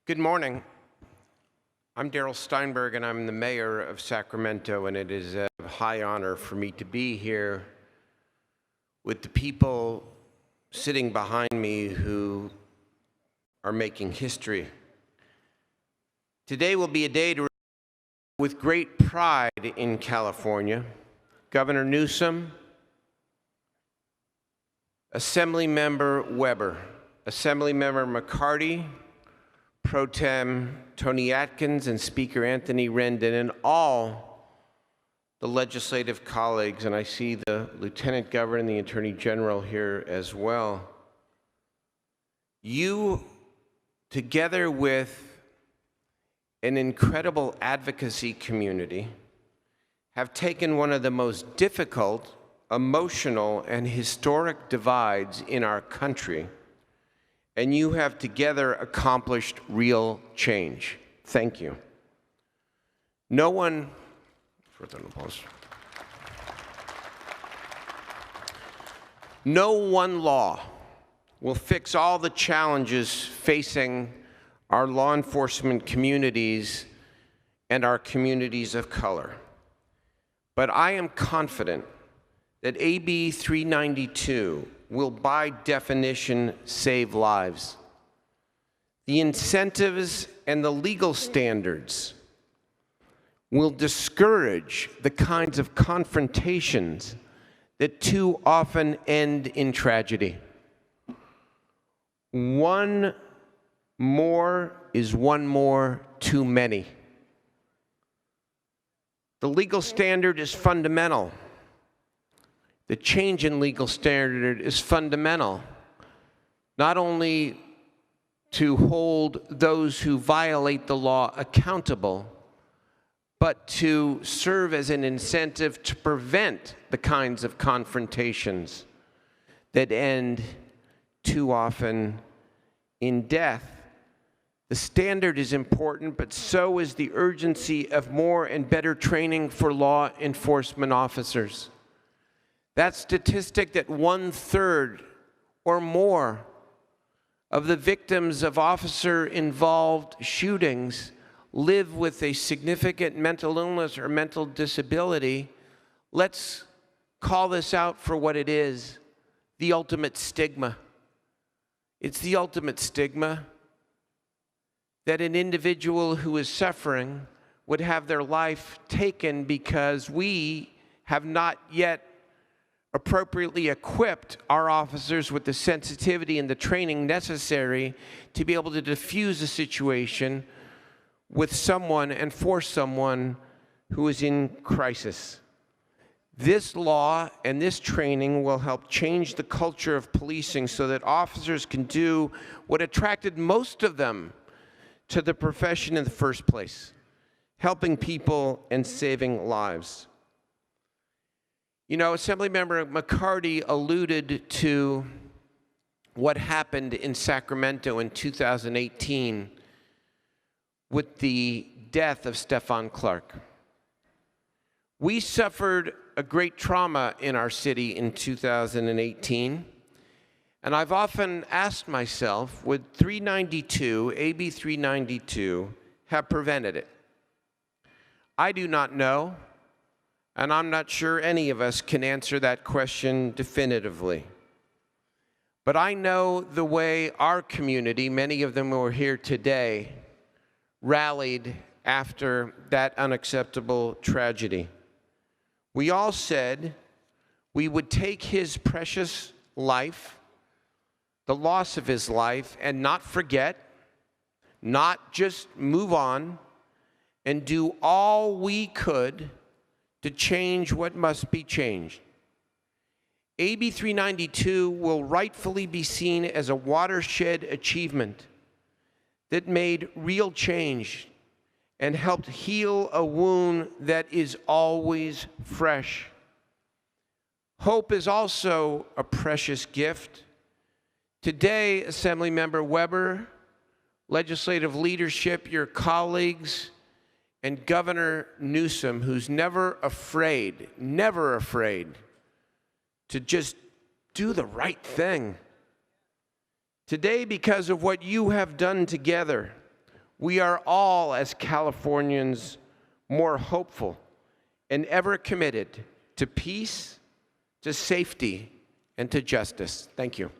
Good morning. I'm Darrell Steinberg, and I'm the mayor of Sacramento, and it is a high honor for me to be here with the people sitting behind me who are making history. Today will be a day to remember with great pride in California. Governor Newsom, Assemblymember Weber, Assemblymember McCarty, Pro Tem Tony Atkins, and Speaker Anthony Rendon, and all the legislative colleagues, and I see the Lieutenant Governor and the Attorney General here as well. You, together with an incredible advocacy community, have taken one of the most difficult, emotional, and historic divides in our country, and you have together accomplished real change. Thank you. No one law will fix all the challenges facing our law enforcement communities and our communities of color. But I am confident that AB 392 will by definition save lives. The incentives and the legal standards will discourage the kinds of confrontations that too often end in tragedy. One more is one more too many. The legal standard is fundamental. The change in legal standard is fundamental, not only to hold those who violate the law accountable, but to serve as an incentive to prevent the kinds of confrontations that end too often in death. The standard is important, but so is the urgency of more and better training for law enforcement officers. That statistic that 1/3 or more of the victims of officer-involved shootings live with a significant mental illness or mental disability, let's call this out for what it is, the ultimate stigma. It's the ultimate stigma that an individual who is suffering would have their life taken because we have not yet appropriately equipped our officers with the sensitivity and the training necessary to be able to diffuse a situation with someone and for someone who is in crisis. This law and this training will help change the culture of policing so that officers can do what attracted most of them to the profession in the first place, helping people and saving lives. You know, Assemblymember McCarty alluded to what happened in Sacramento in 2018 with the death of Stephon Clark. We suffered a great trauma in our city in 2018, and I've often asked myself, would AB 392 have prevented it? I do not know. And I'm not sure any of us can answer that question definitively. But I know the way our community, many of them who are here today, rallied after that unacceptable tragedy. We all said we would take his precious life, the loss of his life, and not forget, not just move on, and do all we could to change what must be changed. AB 392 will rightfully be seen as a watershed achievement that made real change and helped heal a wound that is always fresh. Hope is also a precious gift. Today, Assemblymember Weber, legislative leadership, your colleagues, and Governor Newsom, who's never afraid to just do the right thing. Today, because of what you have done together, we are all, as Californians, more hopeful and ever committed to peace, to safety, and to justice. Thank you.